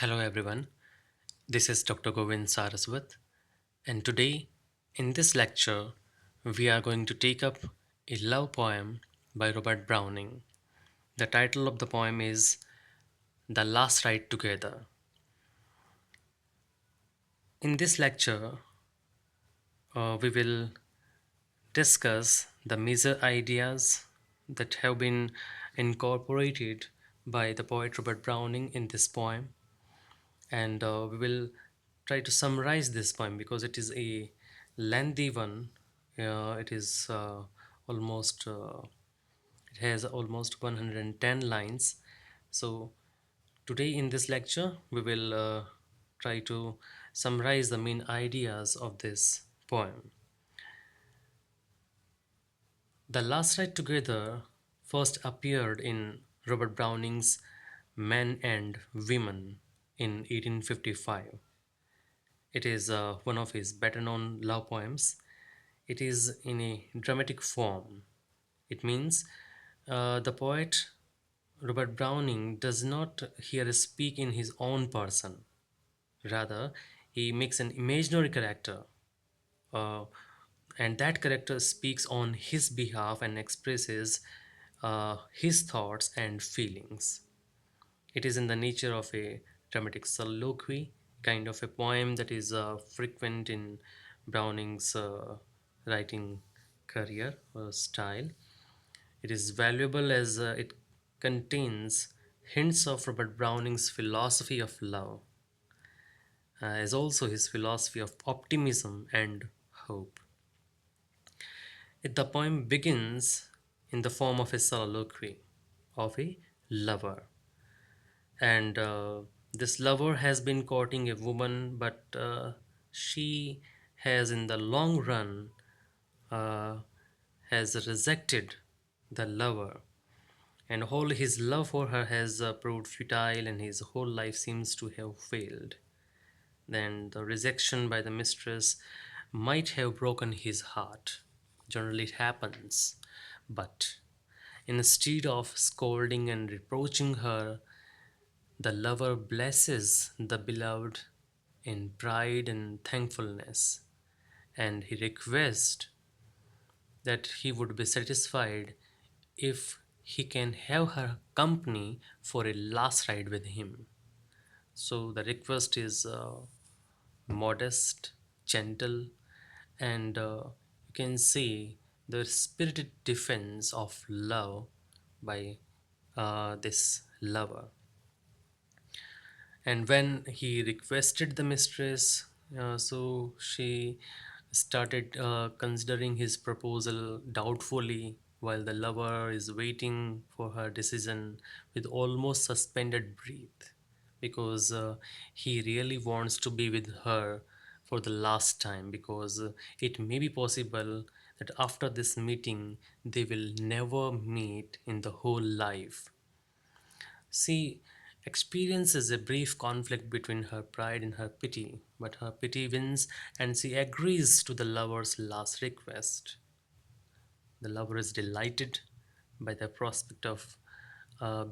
Hello everyone, this is Dr. Govind Sarswat, and today in this lecture we are going to take up a love poem by Robert Browning. The title of the poem is The Last Ride Together. In this lecture, we will discuss the major ideas that have been incorporated by the poet Robert Browning in this poem, and we will try to summarize this poem because it is a lengthy one. It is almost it has almost 110 lines. So today in this lecture we will try to summarize the main ideas of this poem. The Last Ride Together first appeared in Robert Browning's Men and Women in 1855. It is one of his better known love poems. It is in a dramatic form. It means the poet Robert Browning does not here speak in his own person. Rather, he makes an imaginary character, uh, and that character speaks on his behalf and expresses his thoughts and feelings. It is in the nature of a dramatic soliloquy, kind of a poem that is frequent in Browning's writing career or style. It is valuable as it contains hints of Robert Browning's philosophy of love, as also his philosophy of optimism and hope. The poem begins in the form of a soliloquy of a lover, and this lover has been courting a woman, but she has, in the long run, uh, has rejected the lover, and all his love for her has proved futile, and his whole life seems to have failed. Then the rejection by the mistress might have broken his heart. Generally, it happens. But instead of scolding and reproaching her, the lover blesses the beloved in pride and thankfulness, and he requests that he would be satisfied if he can have her company for a last ride with him. So the request is modest, gentle, and you can see the spirited defense of love by this lover. And when he requested the mistress, so she started considering his proposal doubtfully while the lover is waiting for her decision with almost suspended breath because he really wants to be with her for the last time because it may be possible that after this meeting they will never meet in the whole life. She experiences a brief conflict between her pride and her pity, but her pity wins and she agrees to the lover's last request. The lover is delighted by the prospect of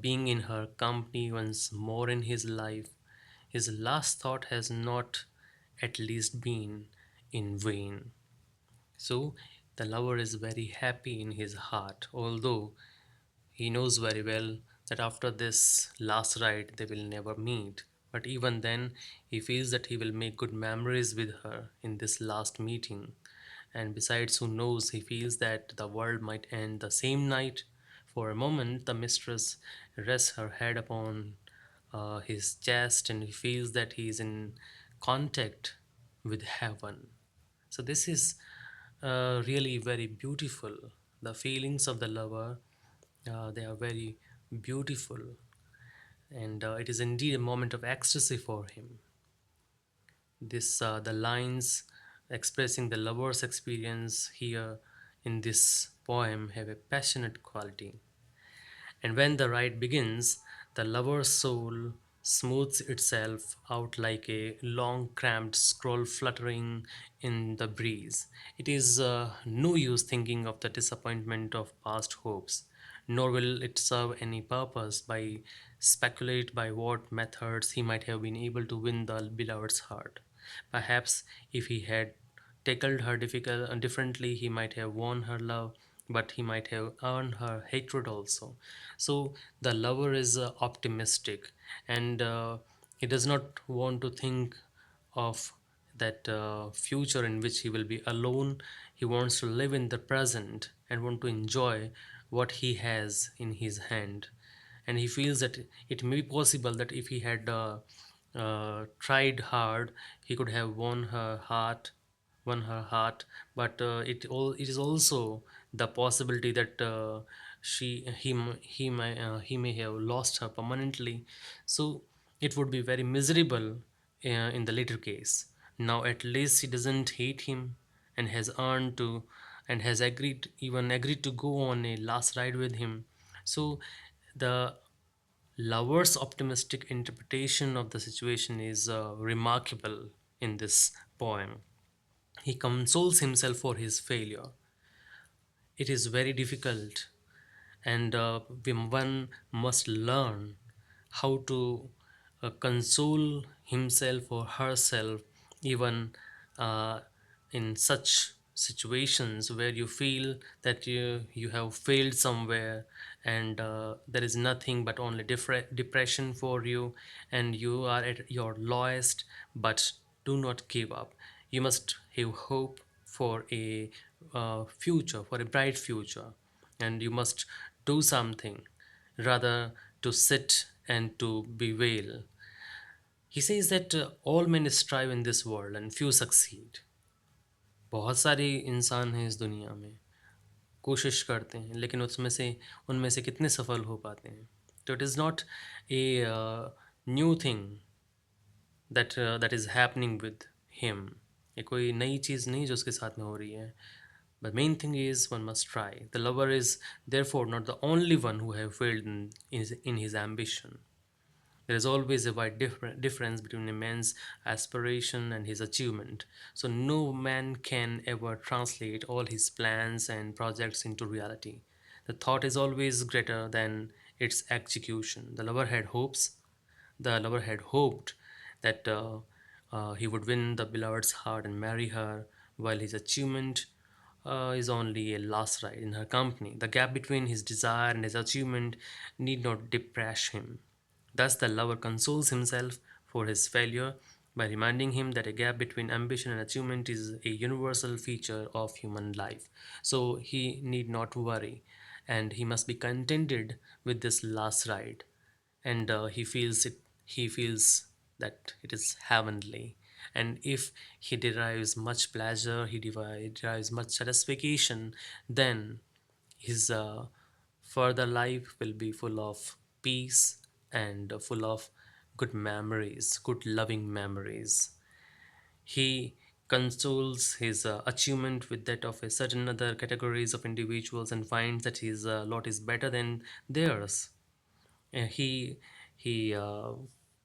being in her company once more in his life. His last thought has not at least been in vain. So the lover is very happy in his heart, although he knows very well that after this last ride they will never meet. But even then, he feels that he will make good memories with her in this last meeting. And besides, who knows, he feels that the world might end the same night. For a moment, the mistress rests her head upon his chest and he feels that he is in contact with heaven. So, this is really very beautiful. The feelings of the lover, they are very beautiful, and it is indeed a moment of ecstasy for him. This the lines expressing the lover's experience here in this poem have a passionate quality. And when the ride begins, the lover's soul smooths itself out like a long cramped scroll fluttering in the breeze. It is no use thinking of the disappointment of past hopes, nor will it serve any purpose by speculate by what methods he might have been able to win the beloved's heart. Perhaps if he had tackled her differently, he might have won her love, but he might have earned her hatred also. So the lover is optimistic, and he does not want to think of that future in which he will be alone. He wants to live in the present and want to enjoy what he has in his hand. And he feels that it may be possible that if he had tried hard, he could have won her heart. But it is also the possibility that he may have lost her permanently. So it would be very miserable in the later case. Now at least he doesn't hate him, and has earned to and has agreed to go on a last ride with him. So the lover's optimistic interpretation of the situation is remarkable in this poem. He consoles himself for his failure. It is very difficult, and one must learn how to console himself or herself, even uh, in such situations where you feel that you have failed somewhere, and there is nothing but only depression for you, and you are at your lowest. But do not give up. You must have hope for a future, for a bright future, and you must do something rather to sit and to bewail. He says that all men strive in this world and few succeed. बहुत सारे इंसान हैं इस दुनिया में, कोशिश करते हैं, लेकिन उसमें से उनमें से कितने सफल हो पाते हैं. तो it is not a new thing that is happening with him. ये कोई नई चीज़ नहीं जो उसके साथ में हो रही है. But main thing is one must try. The lover is therefore not the only one who have failed in his ambition. There is always a wide difference between a man's aspiration and his achievement. So no man can ever translate all his plans and projects into reality. The thought is always greater than its execution. The lover had hoped that he would win the beloved's heart and marry her, while his achievement is only a last ride in her company. The gap between his desire and his achievement need not depress him. Thus, the lover consoles himself for his failure by reminding him that a gap between ambition and achievement is a universal feature of human life. So he need not worry, and he must be contented with this last ride. And he feels that it is heavenly. And if he derives much pleasure, derives much satisfaction, then his further life will be full of peace and full of good memories, good loving memories. He consoles his achievement with that of a certain other categories of individuals and finds that his lot is better than theirs. He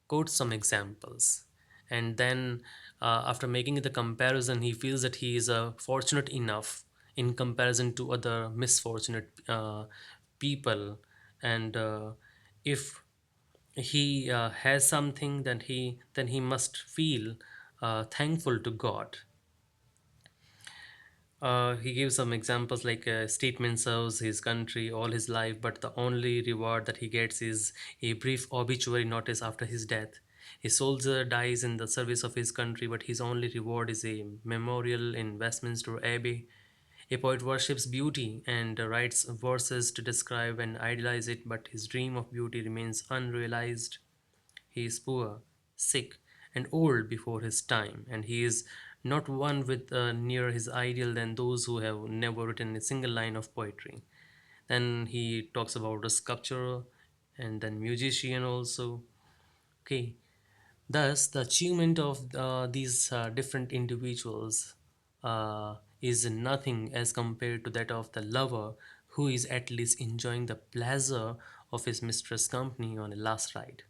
quotes some examples, and then after making the comparison, he feels that he is fortunate enough in comparison to other misfortunate people. And if he has something, then he must feel thankful to God. He gives some examples like a statesman serves his country all his life, but the only reward that he gets is a brief obituary notice after his death. A soldier dies in the service of his country, but his only reward is a memorial in Westminster Abbey. A poet worships beauty and writes verses to describe and idealize it, but his dream of beauty remains unrealized. He is poor, sick, and old before his time, and he is not one with near his ideal than those who have never written a single line of poetry. Then he talks about the sculptor and then musician also. Okay, thus the achievement of these different individuals is nothing as compared to that of the lover who is at least enjoying the pleasure of his mistress' company on a last ride.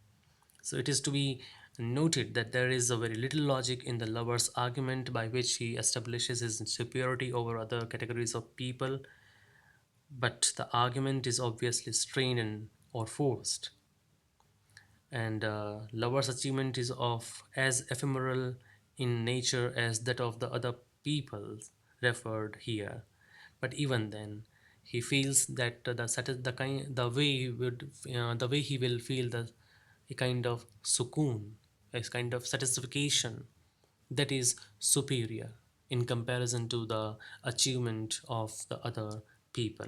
So it is to be noted that there is a very little logic in the lover's argument by which he establishes his superiority over other categories of people, but the argument is obviously strained and or forced. and lover's achievement is of as ephemeral in nature as that of the other people referred here. But even then, he feels that the way he will feel a kind of sukoon, a kind of satisfaction that is superior in comparison to the achievement of the other people.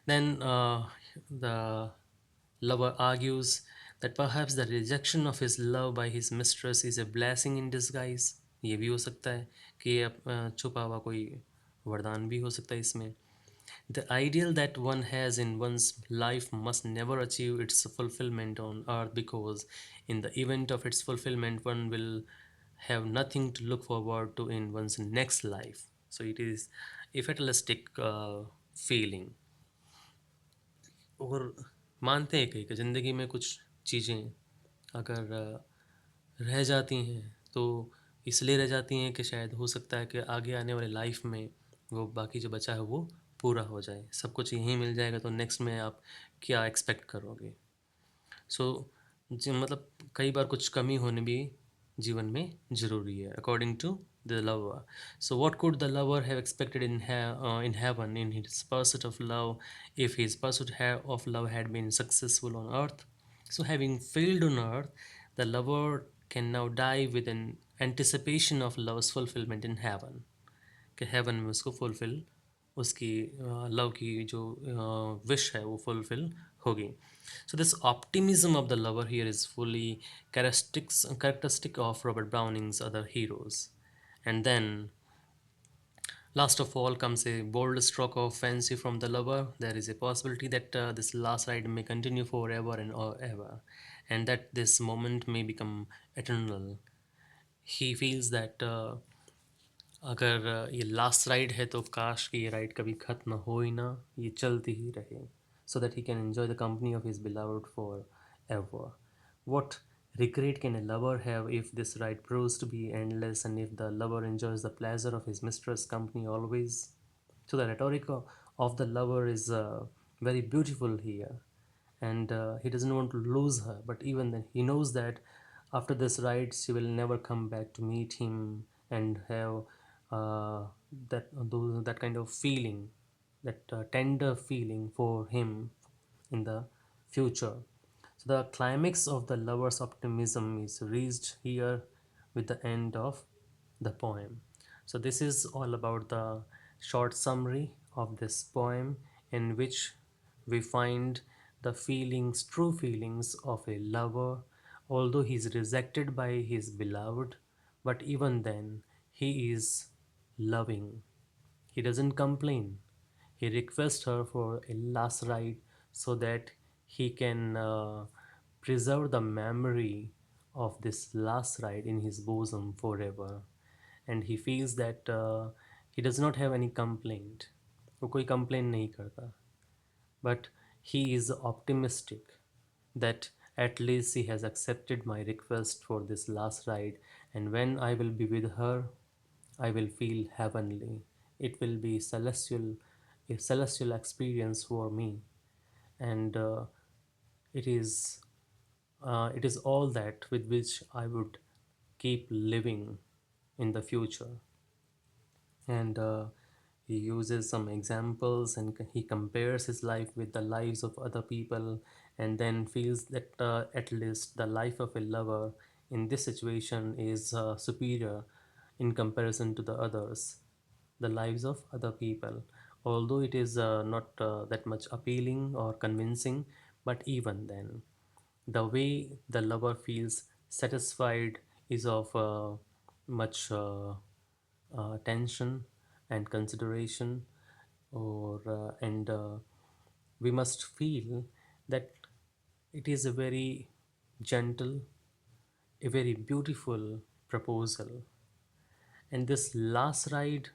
Then the lover argues that perhaps the rejection of his love by his mistress is a blessing in disguise. ये भी हो सकता है कि ये छुपा हुआ कोई वरदान भी हो सकता है इसमें. The ideal that one has in one's life must never achieve its fulfillment on earth, because in the event of its fulfillment one will have nothing to look forward to in one's next life. So it is a fatalistic feeling. और मानते हैं कि ज़िंदगी में कुछ चीज़ें अगर रह जाती हैं तो इसलिए रह जाती हैं कि शायद हो सकता है कि आगे आने वाले लाइफ में वो बाकी जो बचा है वो पूरा हो जाए. सब कुछ यहीं मिल जाएगा तो नेक्स्ट में आप क्या एक्सपेक्ट करोगे. सो मतलब कई बार कुछ कमी होने भी जीवन में ज़रूरी है according to the lover. So what could the lover have expected in heaven in his pursuit of love if his pursuit of love had been successful on earth. So having failed on earth, the lover can now die with an anticipation of love's fulfillment in heaven, कि haven में उसको fulfil उसकी love की जो wish है वो fulfil होगी. So this optimism of the lover here is fully characteristic of Robert Browning's other heroes. And then last of all comes a bold stroke of fancy from the lover. There is a possibility that this last ride may continue forever and ever, and that this moment may become eternal. He feels that अगर ये last ride है तो काश कि ये ride कभी ख़त्म हो ही ना, ये चलती ही रहे, so that he can enjoy the company of his beloved for ever. What regret can a lover have if this ride proves to be endless, and if the lover enjoys the pleasure of his mistress' company always? So the rhetoric of the lover is very beautiful here, and he doesn't want to lose her, but even then he knows that after this ride she will never come back to meet him and have uh, that kind of feeling, that tender feeling for him in the future. So the climax of the lover's optimism is reached here with the end of the poem. So this is all about the short summary of this poem, in which we find the feelings, true feelings of a lover, although he is rejected by his beloved, but even then he is loving. He doesn't complain. He requests her for a last ride so that he can preserve the memory of this last ride in his bosom forever. And he feels that he does not have any complaint. वो कोई complain नहीं करता. But he is optimistic that at least she has accepted my request for this last ride, and when I will be with her, I will feel heavenly. It will be a celestial experience for me, and it is all that with which I would keep living in the future. And he uses some examples, and he compares his life with the lives of other people, and then feels that at least the life of a lover in this situation is superior in comparison to the others, the lives of other people, although it is not that much appealing or convincing. But even then, the way the lover feels satisfied is of much tension and consideration, or and we must feel that it is a very gentle, a very beautiful proposal. And this last ride,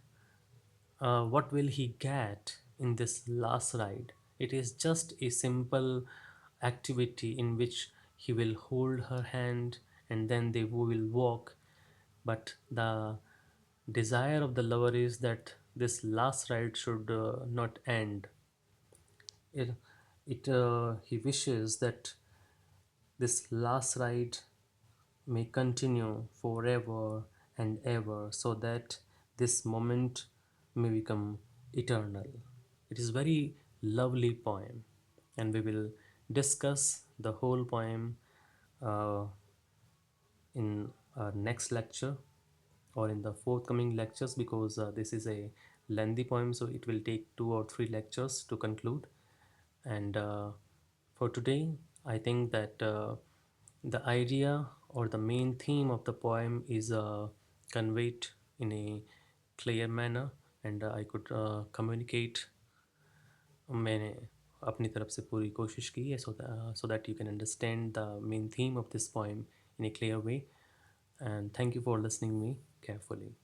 what will he get in this last ride? It is just a simple activity in which he will hold her hand and then they will walk. But the desire of the lover is that this last ride should not end. It, he wishes that this last ride may continue forever and ever, so that this moment may become eternal. It is very lovely poem, and we will discuss the whole poem uh, in our next lecture or in the forthcoming lectures, because this is a lengthy poem, so it will take 2 or 3 lectures to conclude. And for today, I think that the idea or the main theme of the poem is conveyed in a clear manner, and I could communicate. मैंने अपनी तरफ से पूरी कोशिश की है, so that you can understand the main theme of this poem in a clear way. And thank you for listening me carefully.